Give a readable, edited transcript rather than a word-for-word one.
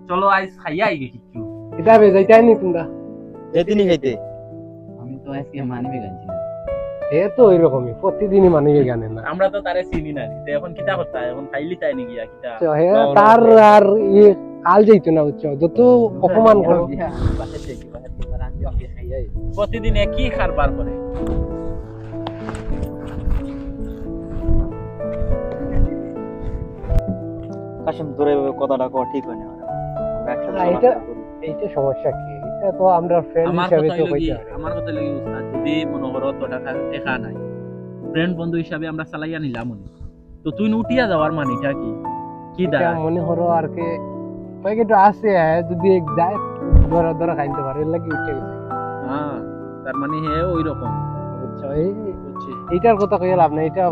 চলো আজ খাইয়া আইগে কিছু। এটা বে যাইতাই নি তোমরা যেদিনই খাইতে আমি তো আজকে মানিবে গানছি না। এ তো ওইরকমই প্রতিদিনই মানিবে গানে না আমরা তো তারে চিনি না তে এখন কিতা করতে এখন খাইলি তাই নি গিয়া কিতা হে তার আর ইয়ে কাল যাইতো না বুঝছো যত অপমান করো বাসা থেকে রান্না দিয়ে খাইয়াই প্রতিদিন একই খাবার করে। কাশিম তোর এইভাবে কথাটা কওয়া ঠিক হয় না আমরা একসাথে না, চলাফেরা এটা- করি। এইটা সমস্যা কি এটা তো আমরা ফ্রেন্ড আমার হিসাবে কথা তো হইলো কি কইতে পারি আমার কথা লাগি উস্তাদ যদি মনে করো তো টাকা দেখা নাই ফ্রেন্ড বন্ধু হিসাবে আমরা চালাইয়া নিলাম উনি তো তুই উঠিয়া যাওয়ার মানিটা কি কি এটা দাঁড়ায় মনে করো আর কি প্যাকেট আছে যদি এক যায় ধরা ধরা খাইতে পারে এর লাগি উঠে গেছে হ্যাঁ তার মানে হে ওই রকম বুঝছো বুঝছি এইটার কথা কইয়া লাভ নাই এটা